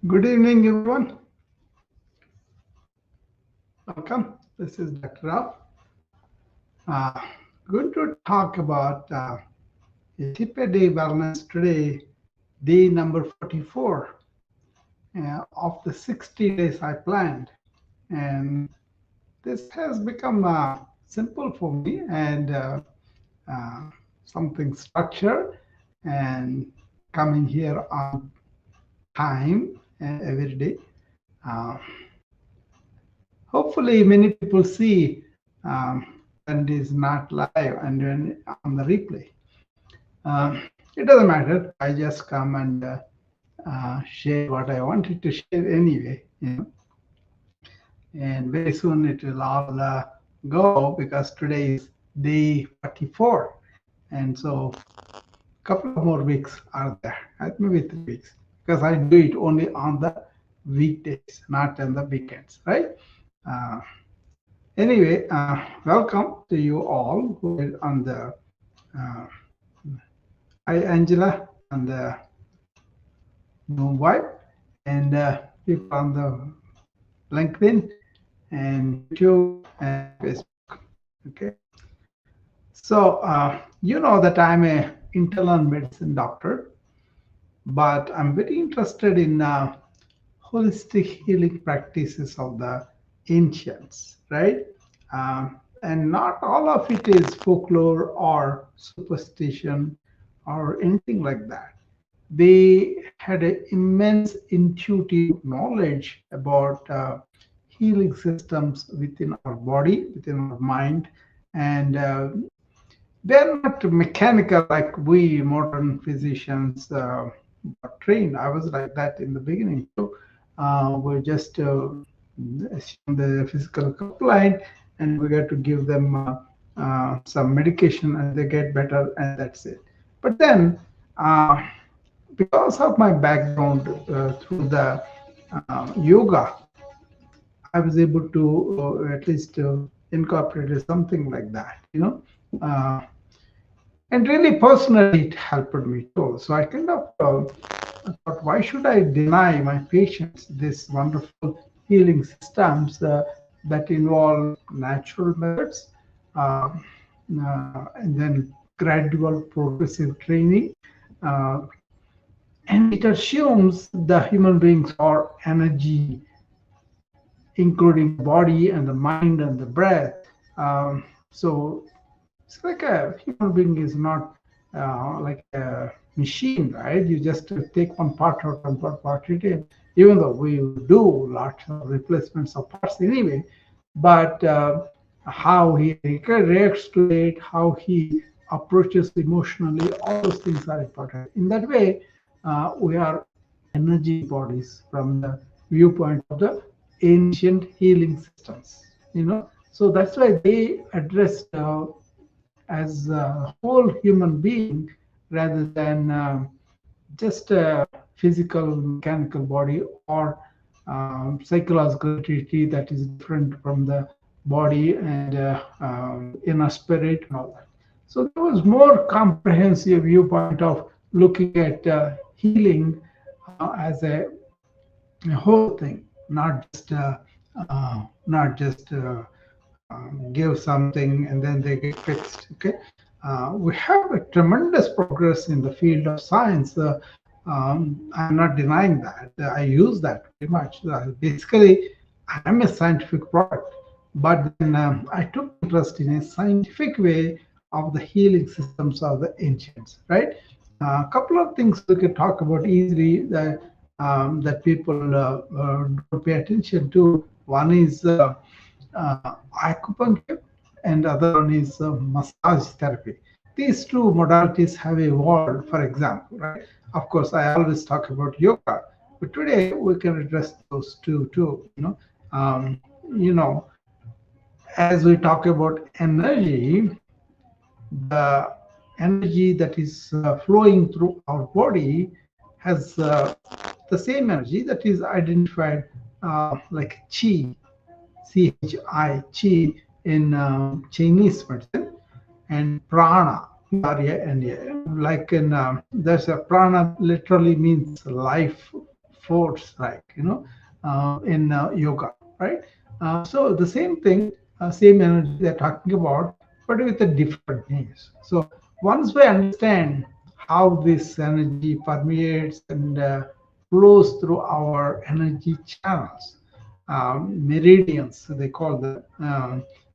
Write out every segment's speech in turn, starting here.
Good evening, everyone. Welcome. This is Dr. Rao. Uh, Going to talk about a tip a day wellness today, day number 44 of the 60 days I planned. And this has become simple for me and uh, something structured and coming here on time every day. Uh, Hopefully, many people see when it is not live and when on the replay. It doesn't matter. I just come and share what I wanted to share anyway. And very soon it will all go because today is day 44, and so a couple of more weeks are there, maybe 3 weeks, because I do it only on the weekdays, not on the weekends, right? Uh, Anyway, welcome to you all who are on the. Uh, Hi, Angela, on the Mumbai, and people on the LinkedIn and YouTube and Facebook. Okay, so you know that I'm a internal medicine doctor, but I'm very interested in holistic healing practices of the ancients, right? And not all of it is folklore or superstition or anything like that. They had an immense intuitive knowledge about healing systems within our body, within our mind, and they're not mechanical like we modern physicians are trained. I was like that in the beginning too. We just assume the physical complaint, and we got to give them some medication, and they get better, and that's it. But then, because of my background through the yoga, I was able to at least incorporate something like that. Uh, and really personally, it helped me too. So I kind of thought, why should I deny my patients this wonderful healing systems that involve natural methods and then gradual progressive training. Uh, and it assumes the human beings are energy, including the body and the mind and the breath. So it's like a human being is not like a machine, right? You just take one part out and one part retain, even though we do lots of replacements of parts anyway. But how he reacts to it, how he approaches emotionally, all those things are important. In that way, we are energy bodies from the viewpoint of the ancient healing systems. So that's why they addressed as a whole human being rather than just a physical mechanical body or psychological entity that is different from the body and inner spirit and all that. So there was more comprehensive viewpoint of looking at healing as a whole thing, not just give something and then they get fixed. Okay, we have a tremendous progress in the field of science. I'm not denying that. I use that very much. Basically, I'm a scientific product, but then I took interest in a scientific way of the healing systems of the ancients. Right. A couple of things we can talk about easily that people don't pay attention to. One is acupuncture, and the other one is massage therapy. These two modalities have evolved, for example, right? Of course, I always talk about yoga, but today we can address those two too. You know, as we talk about energy, the energy that is flowing through our body has the same energy that is identified like chi, chi in Chinese medicine, and prana, P-R-A-N-A. Like in there's a prana literally means life force, like in yoga, right? So the same thing, same energy they're talking about, but with a different names. So once we understand how this energy permeates and flows through our energy channels, meridians they call them,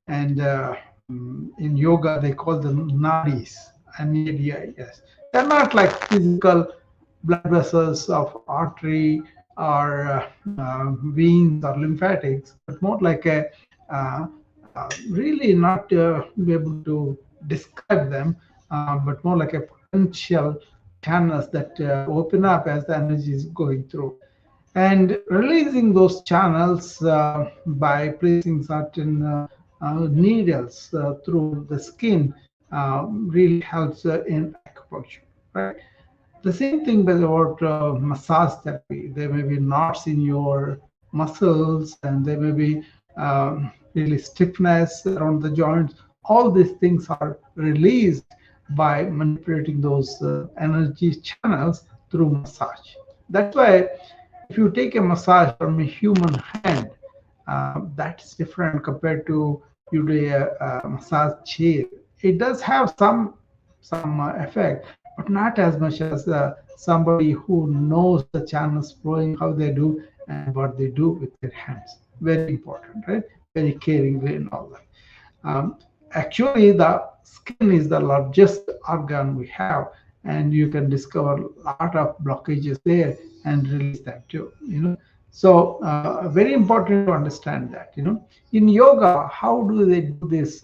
and in yoga they call them nadis, NADIS. They're not like physical blood vessels of artery or veins or lymphatics, but more like a really not be able to describe them, but more like a potential channels that open up as the energy is going through. And releasing those channels by placing certain needles through the skin really helps in acupuncture, right? The same thing with about massage therapy. There may be knots in your muscles, and there may be really stiffness around the joints. All these things are released by manipulating those energy channels through massage. That's why if you take a massage from a human hand, that's different compared to you do a massage chair. It does have some effect, but not as much as somebody who knows the channels flowing, how they do, and what they do with their hands. Very important, right? Very caringly and all that. Actually, the skin is the largest organ we have, and you can discover a lot of blockages there and release them too. So very important to understand that. In yoga, how do they do this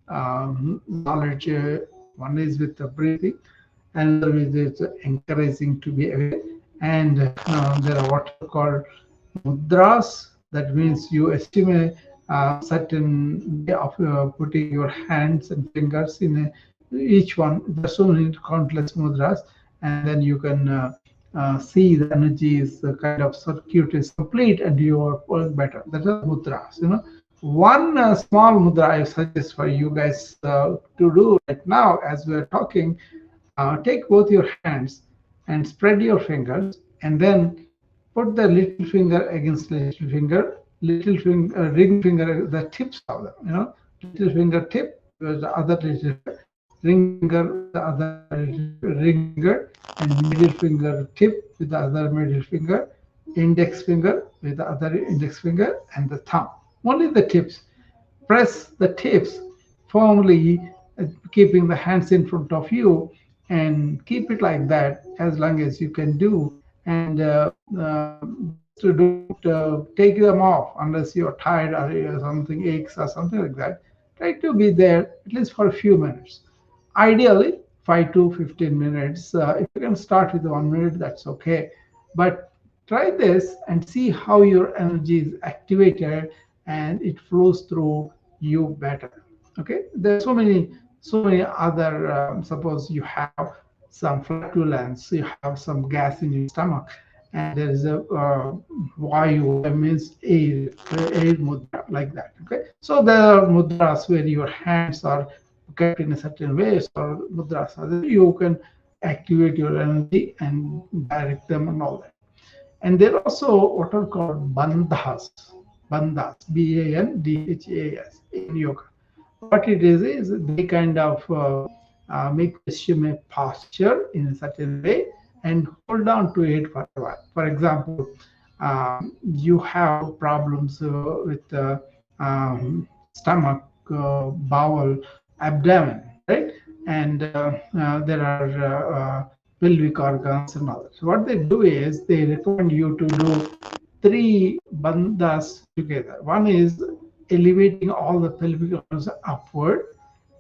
knowledge? One is with the breathing, another is encouraging to be aware, and there are what are called mudras. That means you estimate a certain way of putting your hands and fingers in each one. There's so many countless mudras, and then you can see the energy is kind of circuit is complete, and you are work better. That is mudras. One small mudra I suggest for you guys to do right now as we're talking. Take both your hands and spread your fingers, and then put the little finger against little finger, ring finger, the tips of them. Little finger tip with the other little ring finger with the other ring finger, and middle finger tip with the other middle finger, index finger with the other index finger, and the thumb. Only the tips. Press the tips firmly, keeping the hands in front of you, and keep it like that as long as you can do. And just don't take them off unless you're tired or something aches or something like that. Try to be there at least for a few minutes. Ideally, 5 to 15 minutes. If you can start with 1 minute, that's okay. But try this and see how your energy is activated and it flows through you better. Okay, there's so many other. Suppose you have some flatulence, you have some gas in your stomach, and there is a vayu, that means air mudra, like that. Okay, so there are mudras where your hands are kept in a certain way, or mudras you can activate your energy and direct them and all that. And there are also what are called bandhas, bandhas, in yoga. What it is they kind of make the shimmy posture in a certain way and hold on to it for a while. For example, you have problems with the stomach, bowel, abdomen, right? And there are pelvic organs and all that. So what they do is they recommend you to do 3 bandhas together. One is elevating all the pelvic organs upward,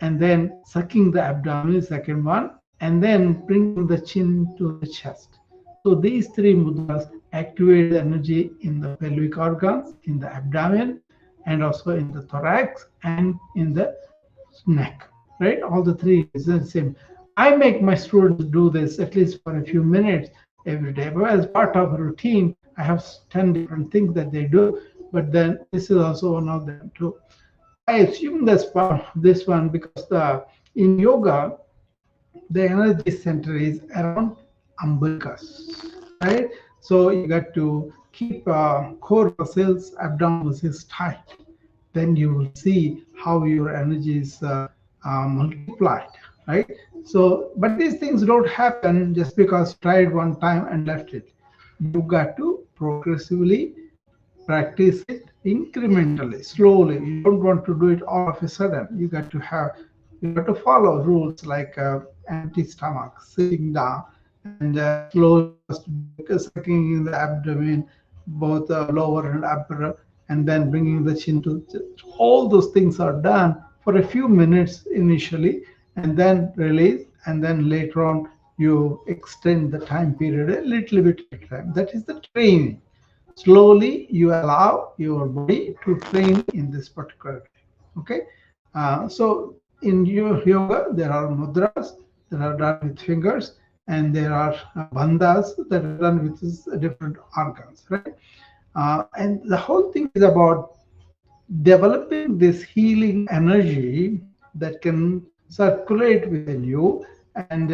and then sucking the abdomen, second one, and then bringing the chin to the chest. So these 3 mudras activate the energy in the pelvic organs, in the abdomen, and also in the thorax and in the neck, right? All the 3 is the same. I make my students do this at least for a few minutes every day. But as part of a routine, I have 10 different things that they do, but then this is also one of them too. I assume this one because in yoga, the energy center is around umbilicus, right? So you got to keep core muscles, abdominal muscles tight. Then you will see how your energy is multiplied, right? So, but these things don't happen just because you tried one time and left it. You got to progressively practice it incrementally, slowly. You don't want to do it all of a sudden. You got to follow rules like empty stomach, sitting down, and slowly first sucking in the abdomen, both lower and upper, and then bringing the chin to. All those things are done for a few minutes initially, and then release, and then later on you extend the time period a little bit at a time. That is the training. Slowly you allow your body to train in this particular way. Okay. So in your yoga there are mudras that are done with fingers, and there are bandhas that are done with different organs, right? And the whole thing is about developing this healing energy that can circulate within you, and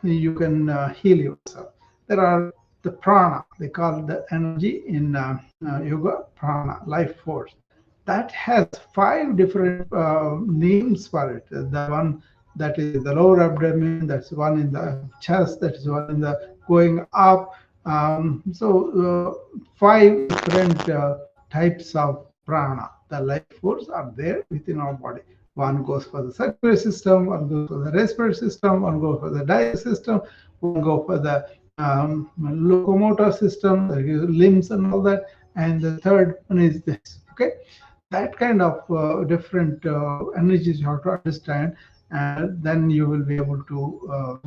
you can heal yourself. There are the prana, they call the energy in yoga, prana, life force. That has five different names for it. The one that is the lower abdomen, that's one in the chest, that is one in the going up. Five different types of prana, the life force, are there within our body. One goes for the circulatory system, one goes for the respiratory system, one goes for the digestive system, one goes for the locomotor system, the limbs and all that, and the third one is this. Okay, that kind of different energies you have to understand, and then you will be able to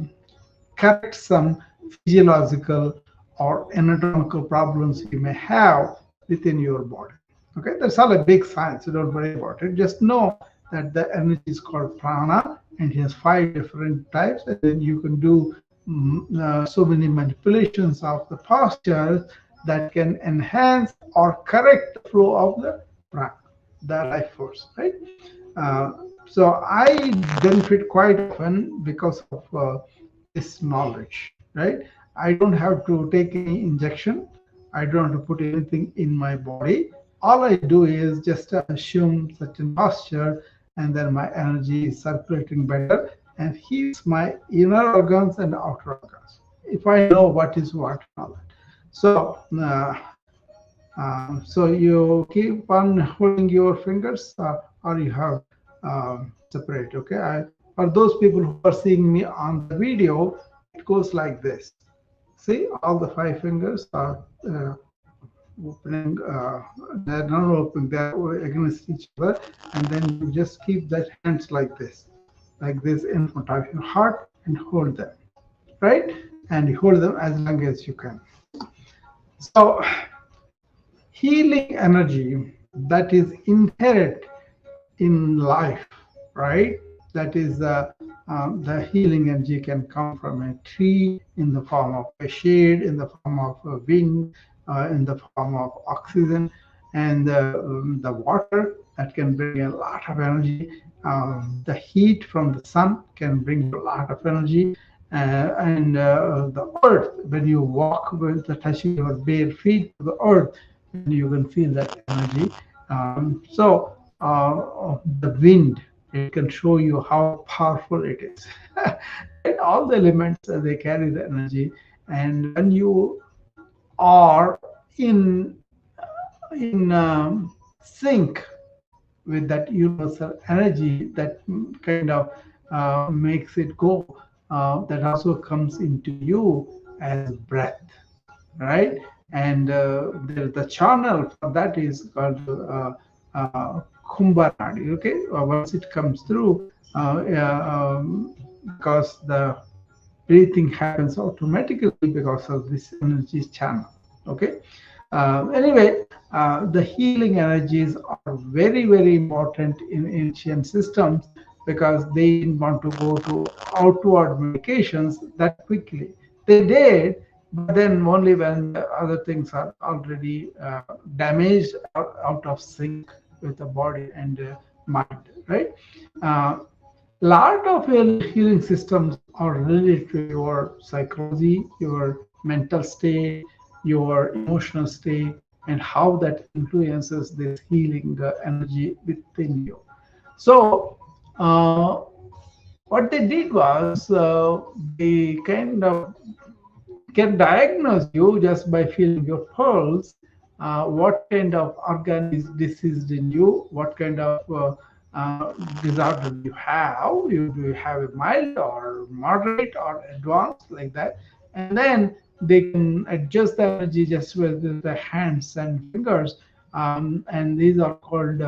correct some physiological or anatomical problems you may have within your body. Okay, that's all a big science, so don't worry about it. Just know that the energy is called prana, and it has five different types, and then you can do so many manipulations of the posture that can enhance or correct the flow of the prana, the life force, right? Uh, so I benefit quite often because of this knowledge, right? I don't have to take any injection. I don't have to put anything in my body. All I do is just assume certain posture, and then my energy is circulating better and heals my inner organs and outer organs. If I know what is what and all that. So you keep on holding your fingers, or you have separate. Okay. For those people who are seeing me on the video, it goes like this. See, all the five fingers are opening. They're not opening. They're against each other, and then you just keep that hands like this in front of your heart, and hold them, right? And you hold them as long as you can. So healing energy that is inherent in life, right? That is the healing energy can come from a tree in the form of a shade, in the form of a wind, in the form of oxygen, and the water that can bring a lot of energy. The heat from the sun can bring a lot of energy. And the earth, when you walk with the touching your bare feet to the earth, and you can feel that energy. The wind, it can show you how powerful it is. And all the elements, they carry the energy, and when you are in sync with that universal energy, that kind of makes it go. That also comes into you as breath, right? And the channel for that is called Kumbha Nadi. Okay, once it comes through, because the breathing happens automatically because of this energy channel. Okay. Anyway, the healing energies are very, very important in ancient systems because they didn't want to go to outward medications that quickly. They did, but then only when the other things are already damaged or out of sync with the body and mind, right? Lot of healing systems are related to your psychology, your mental state, your emotional state, and how that influences this healing energy within you. So, what they did was they kind of can diagnose you just by feeling your pulse, what kind of organ is diseased in you, what kind of disorder do you have. Do you have a mild or moderate or advanced like that? And then they can adjust the energy just with the hands and fingers. And these are called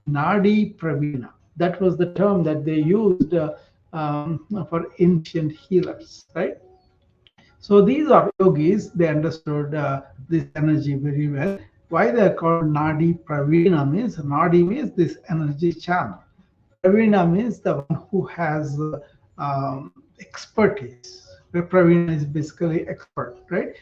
Nadi Pravina. That was the term that they used for ancient healers, right? So these are yogis. They understood this energy very well. Why they are called Nadi Pravina means Nadi means this energy channel. Pravina means the one who has expertise. Pravina is basically expert, right?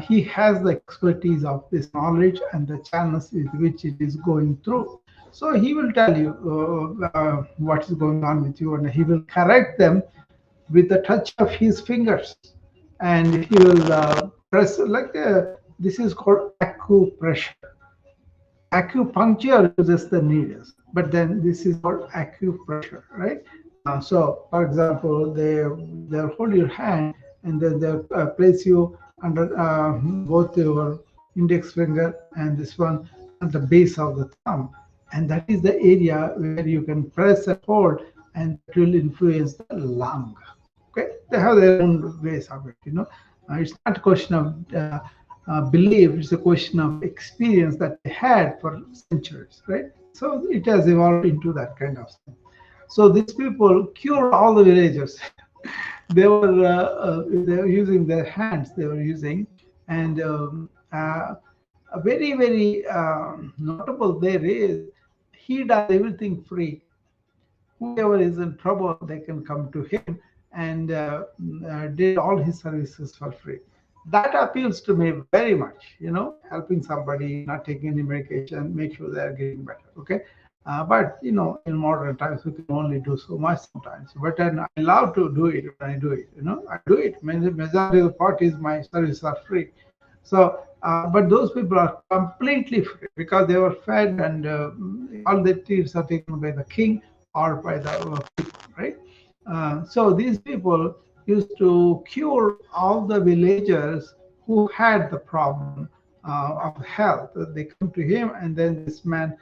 He has the expertise of this knowledge and the channels with which it is going through. So he will tell you what is going on with you, and he will correct them with the touch of his fingers, and he will press like this is called acupressure. Acupuncture uses the needles, but then this is called acupressure, right? So, for example, they'll hold your hand and then they'll place you under both your index finger and this one at the base of the thumb, and that is the area where you can press and hold, and it will influence the lung. Okay, they have their own ways of it. It's not a question of belief; it's a question of experience that they had for centuries, right? So it has evolved into that kind of thing. So these people cured all the villagers. They were using their hands. They were using, and a very very notable there is he does everything free. Whoever is in trouble, they can come to him and did all his services for free. That appeals to me very much, helping somebody, not taking any medication, make sure they are getting better. Okay. But in modern times, we can only do so much sometimes. But then I love to do it when I do it. I do it. Majority of the parties, my services are free. So, but those people are completely free because they were fed, and all the tears are taken by the king or by the people, right? So these people used to cure all the villagers who had the problem of health. They come to him, and then this man,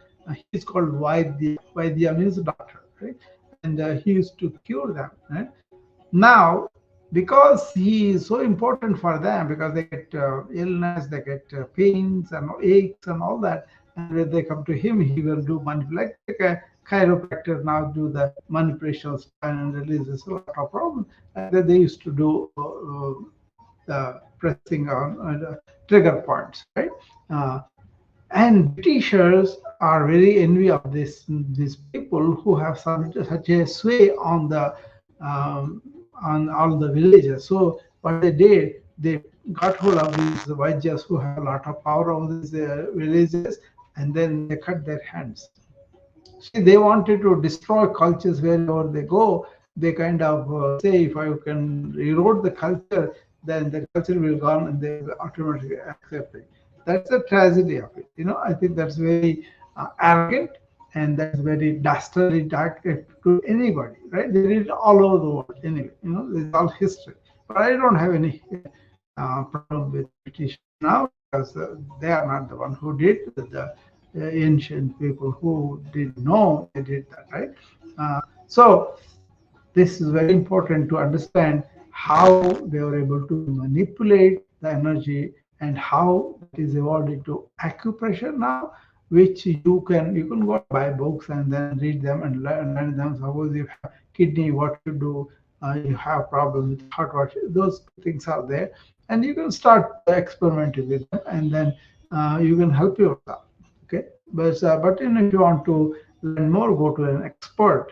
he's called Vaidya. Vaidya means doctor, right? And he used to cure them, right? Now, because he is so important for them, because they get illness, they get pains and aches and all that, and when they come to him, he will do like a chiropractor now do the manipulation of spine and releases a lot of problems. And then they used to do the pressing on trigger points, right? Uh, and Britishers are very envy of these people who have such a sway um, on all the villages. So what they did, they got hold of these Vajjas who have a lot of power over these villages, and then they cut their hands. See, they wanted to destroy cultures wherever they go. They kind of say, if I can erode the culture, then the culture will go on and they will automatically accept it. That's the tragedy of it. I think that's very arrogant, and that's very dastardly to anybody, right? They did it all over the world anyway. It's all history. But I don't have any problem with British now, because they are not the one who did the ancient people who did know they did that, right? So this is very important to understand how they were able to manipulate the energy, and how it is evolved into acupressure now, which you can go buy books and then read them and learn them. Suppose you have kidney, what to do, you have problem with heart, what those things are there, and you can start experimenting with them, and then you can help yourself. Okay, but if you want to learn more, go to an expert,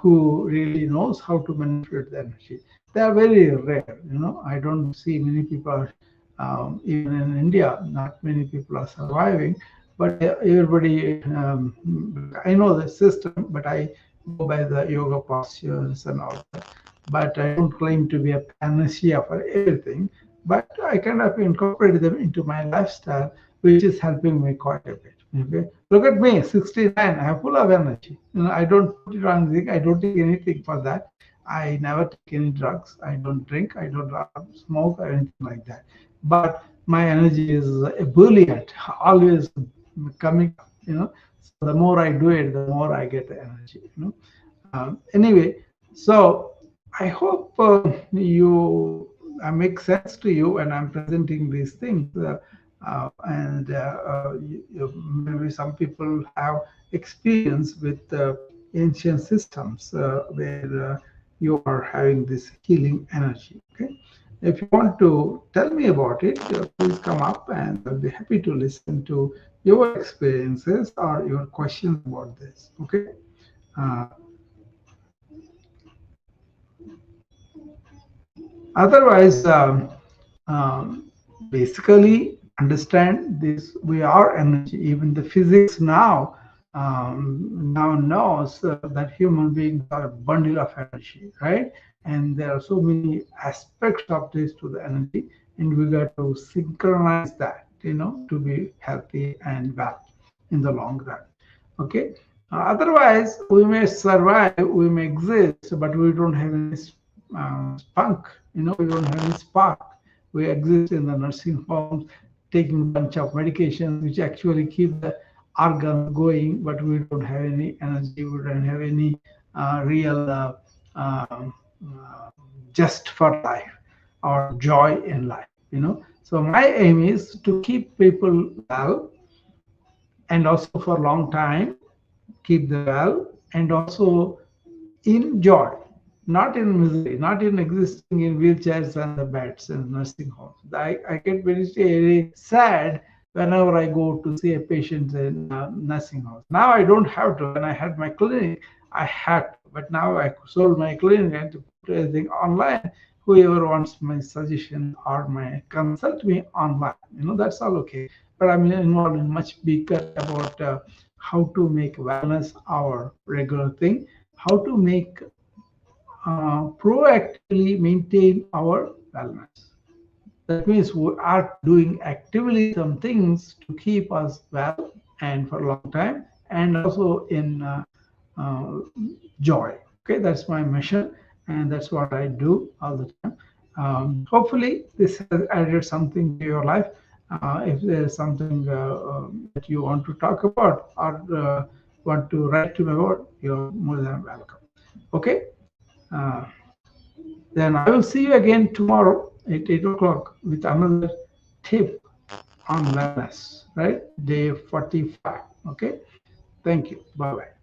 who really knows how to manipulate the energy. They are very rare. I don't see many people. Even in India, not many people are surviving. But everybody, I know the system, but I go by the yoga postures and all that. But I don't claim to be a panacea for everything. but I kind of incorporated them into my lifestyle, which is helping me quite a bit. Okay, look at me, 69. I'm full of energy. I don't put it on anything. I don't take anything for that. I never take any drugs. I don't drink. I don't smoke or anything like that. But my energy is ebullient, always coming up. So the more I do it, the more I get the energy. Anyway, so I hope you make sense to you when I'm presenting these things. And maybe some people have experience with ancient systems where you are having this healing energy. Okay, if you want to tell me about it, please come up, and I'll be happy to listen to your experiences or your questions about this. Okay. Uh, Otherwise, basically understand this. We are energy. Even the physics now knows that human beings are a bundle of energy, right? And there are so many aspects of this to the energy, and we got to synchronize that, to be healthy and well in the long run. Okay. Otherwise, we may survive, we may exist, but we don't have any spunk. We don't have any spark. We exist in the nursing homes, taking a bunch of medications, which actually keep the organs going, but we don't have any energy. We don't have any real just for life or joy in life. So my aim is to keep people well, and also for a long time keep them well, and also in joy, not in misery, not in existing in wheelchairs and the beds and nursing homes. I get very sad whenever I go to see a patient in nursing homes. Now I don't have to. When I had my clinic, I had to, but now I sold my clinic and to put everything online. Whoever wants my suggestion or my consult me online, that's all okay. But I'm involved in much bigger about how to make wellness our regular thing, how to make proactively maintain our wellness. That means we are doing actively some things to keep us well and for a long time, and also in joy. Okay, that's my mission, and that's what I do all the time. Hopefully, this has added something to your life. If there's something that you want to talk about or want to write to me about, you're more than welcome. Okay. Uh, then I will see you again tomorrow at 8 o'clock with another tip on wellness, right? Day 45. Okay. Thank you. Bye bye.